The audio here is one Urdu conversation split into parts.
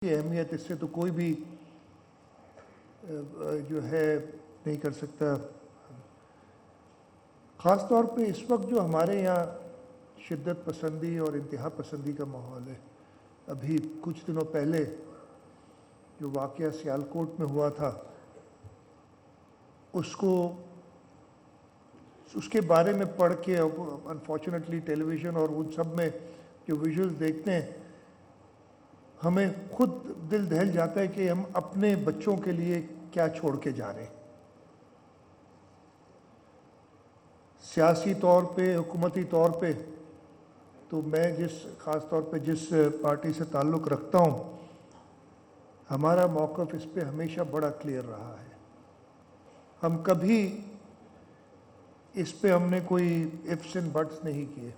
کی اہمیت اس سے تو کوئی بھی جو ہے نہیں کر سکتا. خاص طور پہ اس وقت جو ہمارے یہاں شدت پسندی اور انتہا پسندی کا ماحول ہے. ابھی کچھ دنوں پہلے جو واقعہ سیالکوٹ میں ہوا تھا اس کے بارے میں پڑھ کے انفارچونیٹلی ٹیلی ویژن اور ان سب میں جو ویژولز دیکھتے ہیں ہمیں خود دل دہل جاتا ہے کہ ہم اپنے بچوں کے لیے کیا چھوڑ کے جا رہے ہیں. سیاسی طور پہ حکومتی طور پہ تو میں خاص طور پہ جس پارٹی سے تعلق رکھتا ہوں ہمارا موقف اس پہ ہمیشہ بڑا کلیئر رہا ہے. ہم کبھی اس پہ ہم نے کوئی ifs and buts نہیں کیے.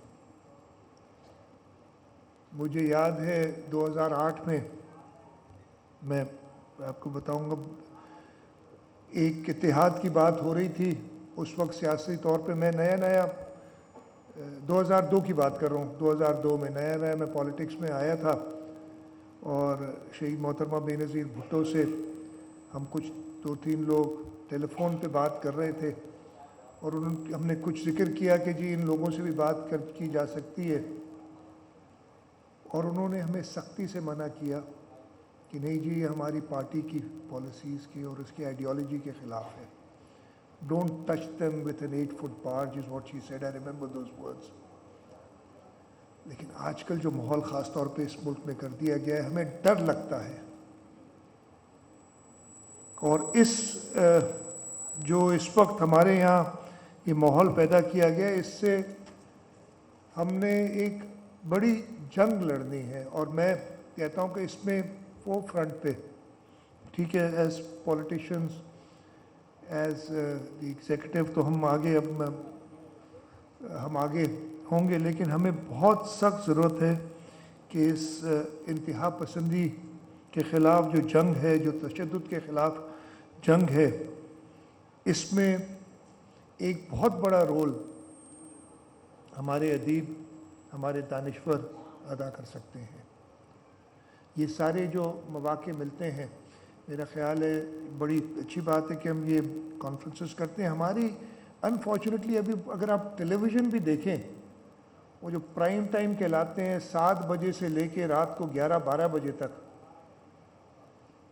مجھے یاد ہے 2008 میں آپ کو بتاؤں گا ایک اتحاد کی بات ہو رہی تھی. اس وقت سیاسی طور پہ میں نیا 2002 کی بات کر رہا ہوں. 2002 میں نیا میں پالیٹکس میں آیا تھا اور شہید محترمہ بے نظیر بھٹو سے ہم کچھ 2-3 لوگ ٹیلی فون پہ بات کر رہے تھے اور ہم نے کچھ ذکر کیا کہ جی ان لوگوں سے بھی بات کی جا سکتی ہے اور انہوں نے ہمیں سختی سے منع کیا کہ نہیں جی یہ ہماری پارٹی کی پالیسیز کی اور اس کی آئیڈیالوجی کے خلاف ہے. Don't touch them with an 8-foot barge is what she said. I remember those words. لیکن آج کل جو ماحول خاص طور پہ اس ملک میں کر دیا گیا ہے ہمیں ڈر لگتا ہے اور جو اس وقت ہمارے یہاں یہ ماحول پیدا کیا گیا ہے اس سے ہم نے ایک بڑی جنگ لڑنی ہے. اور میں کہتا ہوں کہ اس میں فور فرنٹ پہ ٹھیک ہے as politicians as the executive تو ہم آگے ہوں گے لیکن ہمیں بہت سخت ضرورت ہے کہ اس انتہا پسندی کے خلاف جو جنگ ہے جو تشدد کے خلاف جنگ ہے اس میں ایک بہت بڑا رول ہمارے ادیب ہمارے دانشور ادا کر سکتے ہیں. یہ سارے جو مواقع ملتے ہیں میرا خیال ہے بڑی اچھی بات ہے کہ ہم یہ کانفرنسز کرتے ہیں. ہماری انفارچونیٹلی ابھی اگر آپ ٹیلی ویژن بھی دیکھیں وہ جو پرائم ٹائم کہلاتے ہیں 7 بجے سے لے کے رات کو 11-12 بجے تک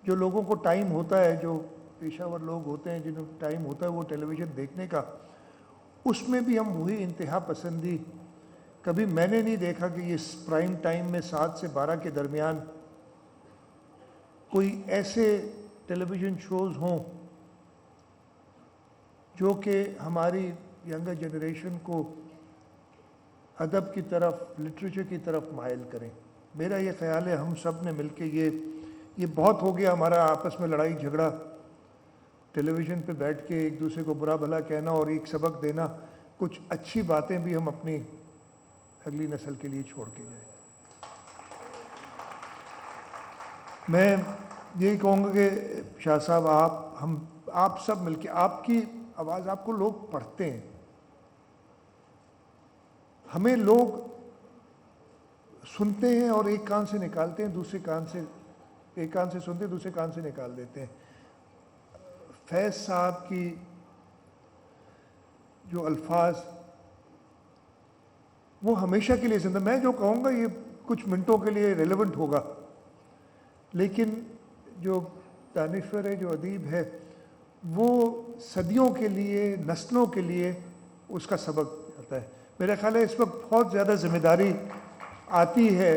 جو لوگوں کو ٹائم ہوتا ہے جو پیشہ ور لوگ ہوتے ہیں جنہیں ٹائم ہوتا ہے وہ ٹیلی ویژن دیکھنے کا اس میں بھی ہم وہی انتہا پسندی کبھی میں نے نہیں دیکھا کہ یہ پرائم ٹائم میں 7 سے 12 کے درمیان کوئی ایسے ٹیلی ویژن شوز ہوں جو کہ ہماری ینگر جنریشن کو ادب کی طرف لٹریچر کی طرف مائل کریں. میرا یہ خیال ہے ہم سب نے مل کے یہ بہت ہو گیا ہمارا آپس میں لڑائی جھگڑا ٹیلی ویژن پہ بیٹھ کے ایک دوسرے کو برا بھلا کہنا اور ایک سبق دینا. کچھ اچھی باتیں بھی ہم اپنی اگلی نسل کے لیے چھوڑ کے جائیں. میں یہی کہوں گا کہ شاہ صاحب آپ سب مل کے آپ کی آواز آپ کو لوگ پڑھتے ہیں. ہمیں لوگ سنتے ہیں اور ایک کان سے نکالتے ہیں ایک کان سے سنتے ہیں دوسرے کان سے نکال دیتے ہیں. فیض صاحب کی جو الفاظ وہ ہمیشہ کے لیے زندہ. میں جو کہوں گا یہ کچھ منٹوں کے لیے ریلیونٹ ہوگا لیکن جو دانشور ہے جو ادیب ہے وہ صدیوں کے لیے نسلوں کے لیے اس کا سبق آتا ہے. میرا خیال ہے اس وقت بہت زیادہ ذمہ داری آتی ہے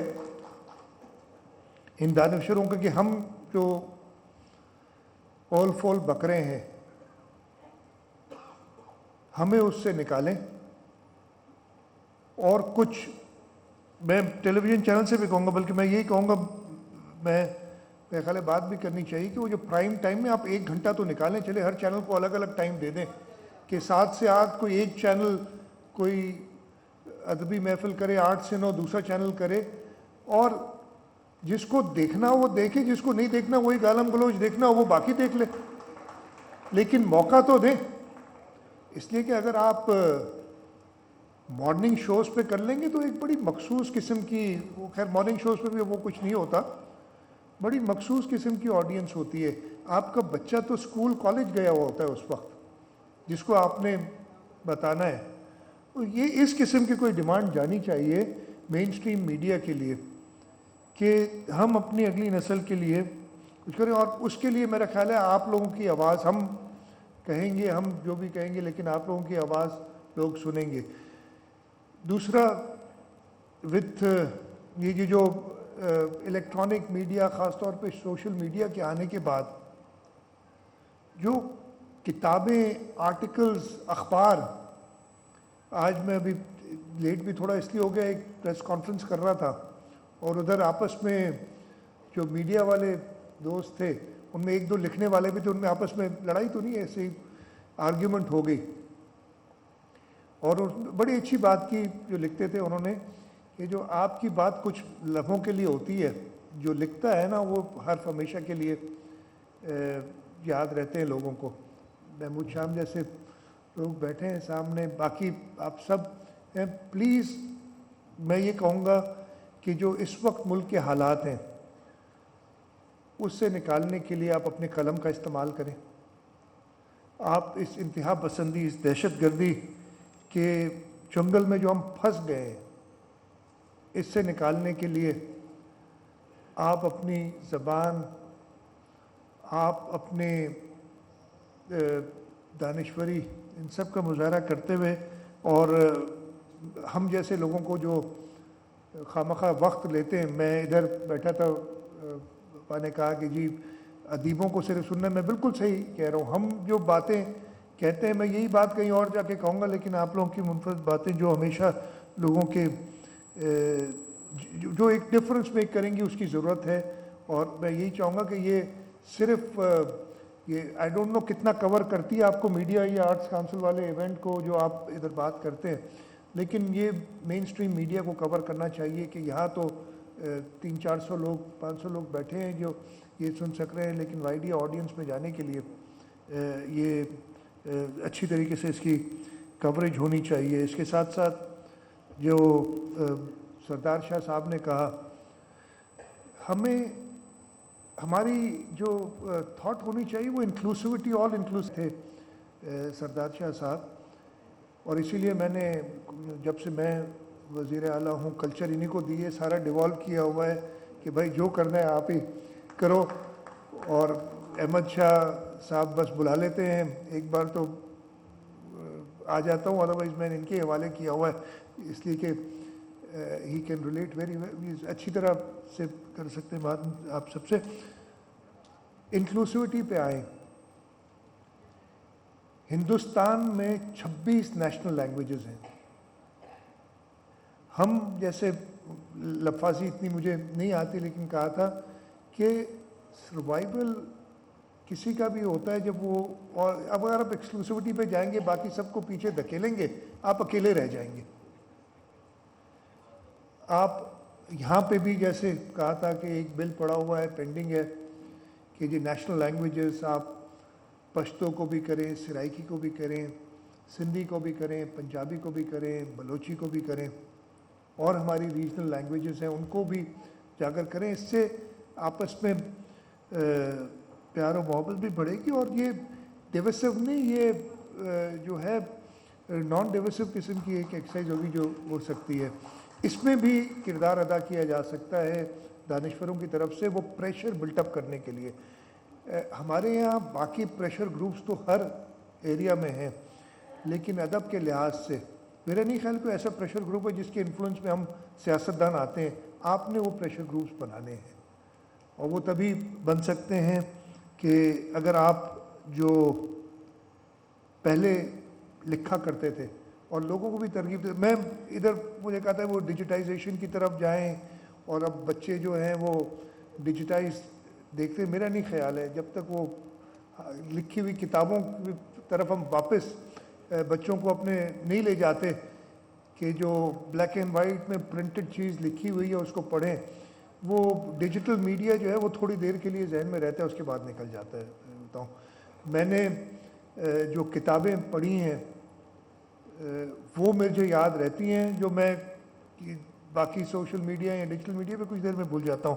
ان دانشوروں کو کہ ہم جو اول فول بکرے ہیں ہمیں اس سے نکالیں. اور کچھ میں ٹیلی ویژن چینل سے بھی کہوں گا بلکہ میں یہی کہوں گا میرے خیال ہے بات بھی کرنی چاہیے کہ وہ جو پرائم ٹائم میں آپ 1 گھنٹہ تو نکالیں. چلے ہر چینل کو الگ الگ ٹائم دے دیں کہ 7 سے 8 کوئی ایک چینل کوئی ادبی محفل کرے 8 سے 9 دوسرا چینل کرے اور جس کو دیکھنا وہ دیکھے جس کو نہیں دیکھنا وہی گالم گلوچ دیکھنا وہ باقی دیکھ لے لیکن موقع تو دیں. اس لیے کہ اگر آپ مارننگ شوز پہ کر لیں گے تو ایک بڑی مخصوص قسم کی وہ خیر مارننگ شوز پہ بھی وہ کچھ نہیں ہوتا بڑی مخصوص قسم کی آڈینس ہوتی ہے. آپ کا بچہ تو اسکول کالج گیا ہوا ہوتا ہے اس وقت جس کو آپ نے بتانا ہے. یہ اس قسم کی کوئی ڈیمانڈ جانی چاہیے مین اسٹریم میڈیا کے لیے کہ ہم اپنی اگلی نسل کے لیے کچھ کریں. اور اس کے لیے میرا خیال ہے آپ لوگوں کی آواز, ہم کہیں گے, ہم جو بھی کہیں گے, لیکن آپ لوگوں کی آواز لوگ سنیں گے. دوسرا, وتھ یہ جو الیکٹرانک میڈیا, خاص طور پہ سوشل میڈیا کے آنے کے بعد, جو کتابیں, آرٹیکلز, اخبار, آج میں ابھی لیٹ بھی تھوڑا اس لیے ہو گیا, ایک پریس کانفرنس کر رہا تھا اور ادھر آپس میں جو میڈیا والے دوست تھے ان میں ایک دو لکھنے والے بھی تھے, ان میں آپس میں لڑائی تو نہیں, ایسے ہی آرگیومنٹ ہو گئی. اور بڑی اچھی بات کی جو لکھتے تھے انہوں نے, کہ جو آپ کی بات کچھ لمحوں کے لیے ہوتی ہے, جو لکھتا ہے نا وہ حرف ہمیشہ کے لیے یاد رہتے ہیں لوگوں کو. محمود شام جیسے لوگ بیٹھے ہیں سامنے, باقی آپ سب ہیں, پلیز میں یہ کہوں گا کہ جو اس وقت ملک کے حالات ہیں اس سے نکالنے کے لیے آپ اپنے قلم کا استعمال کریں. آپ اس انتہا پسندی, اس دہشت گردی کے جنگل میں جو ہم پھنس گئے ہیں, اس سے نکالنے کے لیے آپ اپنی زبان, آپ اپنے دانشوری, ان سب کا مظاہرہ کرتے ہوئے, اور ہم جیسے لوگوں کو جو خواہ وقت لیتے ہیں, میں ادھر بیٹھا تھا, پاپا نے کہا کہ جی ادیبوں کو صرف سننا, میں بالکل صحیح کہہ رہا ہوں. ہم جو باتیں کہتے ہیں, میں یہی بات کہیں اور جا کے کہوں گا, لیکن آپ لوگوں کی منفرد باتیں جو ہمیشہ لوگوں کے جو ایک ڈفرنس میک کریں گی اس کی ضرورت ہے. اور میں یہی چاہوں گا کہ یہ صرف یہ آئی ڈونٹ نو کتنا کور کرتی ہے آپ کو میڈیا یا آرٹس کونسل والے ایونٹ کو جو آپ ادھر بات کرتے ہیں, لیکن یہ مین اسٹریم میڈیا کو کور کرنا چاہیے کہ یہاں تو 300-400 لوگ, 500 لوگ بیٹھے ہیں جو یہ سن سک رہے ہیں, لیکن وائڈیا آڈینس میں جانے کے لیے یہ اچھی طریقے سے اس کی کوریج ہونی چاہیے. اس کے ساتھ ساتھ جو سردار شاہ صاحب نے کہا, ہماری جو تھاٹ ہونی چاہیے وہ انکلوسیوٹی, آل انکلوسیو تھے سردار شاہ صاحب. اور اسی لیے میں نے جب سے میں وزیر اعلیٰ ہوں کلچر انہی کو دیے, سارا ڈیوالو کیا ہوا ہے کہ بھائی جو کرنا ہے آپ ہی کرو. اور احمد شاہ صاحب بس بلا لیتے ہیں, ایک بار تو آ جاتا ہوں, ادروائز میں نے ان کے حوالے کیا ہوا ہے اس لیے کہ ہی کین ریلیٹ ویری اچھی طرح سے کر سکتے ہیں بات. آپ سب سے انکلوسیوٹی پہ آئیں. ہندوستان میں 26 نیشنل لینگویجز ہیں. ہم جیسے لفاظی اتنی مجھے نہیں آتی, لیکن کہا تھا کہ سروائیول کسی کا بھی ہوتا ہے جب وہ, اور اب اگر آپ ایکسکلوسیوٹی پہ جائیں گے باقی سب کو پیچھے دھکیلیں گے, آپ اکیلے رہ جائیں گے. آپ یہاں پہ بھی جیسے کہا تھا کہ ایک بل پڑا ہوا ہے, پینڈنگ ہے, کہ جی نیشنل لینگویجز آپ پشتو کو بھی کریں, سرائکی کو بھی کریں, سندھی کو بھی کریں, پنجابی کو بھی کریں, بلوچی کو بھی کریں, اور ہماری ریجنل لینگویجز ہیں ان کو بھی جا کر کریں. اس سے آپس میں پیار و محبت بھی بڑھے گی, اور یہ ڈیویسو نہیں, یہ جو ہے نان ڈیویسو قسم کی ایک ایکسرسائز ہوگی جو ہو سکتی ہے. اس میں بھی کردار ادا کیا جا سکتا ہے دانشوروں کی طرف سے, وہ پریشر بلٹ اپ کرنے کے لیے. ہمارے یہاں باقی پریشر گروپس تو ہر ایریا میں ہیں, لیکن ادب کے لحاظ سے میرا نہیں خیال کوئی ایسا پریشر گروپ ہے جس کے انفلوئنس میں ہم سیاستدان آتے ہیں. آپ نے وہ پریشر گروپس بنانے ہیں, اور وہ تبھی بن سکتے ہیں کہ اگر آپ جو پہلے لکھا کرتے تھے اور لوگوں کو بھی ترغیب دے. میں ادھر مجھے کہتا ہے وہ ڈیجیٹائزیشن کی طرف جائیں, اور اب بچے جو ہیں وہ ڈیجیٹائز دیکھتے, میرا نہیں خیال ہے جب تک وہ لکھی ہوئی کتابوں کی طرف ہم واپس بچوں کو اپنے نہیں لے جاتے کہ جو بلیک اینڈ وائٹ میں پرنٹڈ چیز لکھی ہوئی ہے اس کو پڑھیں. وہ ڈیجیٹل میڈیا جو ہے وہ تھوڑی دیر کے لیے ذہن میں رہتا ہے, اس کے بعد نکل جاتا ہے. بتاؤں, میں نے جو کتابیں پڑھی ہیں وہ مجھے یاد رہتی ہیں, جو میں باقی سوشل میڈیا یا ڈیجیٹل میڈیا پہ کچھ دیر میں بھول جاتا ہوں.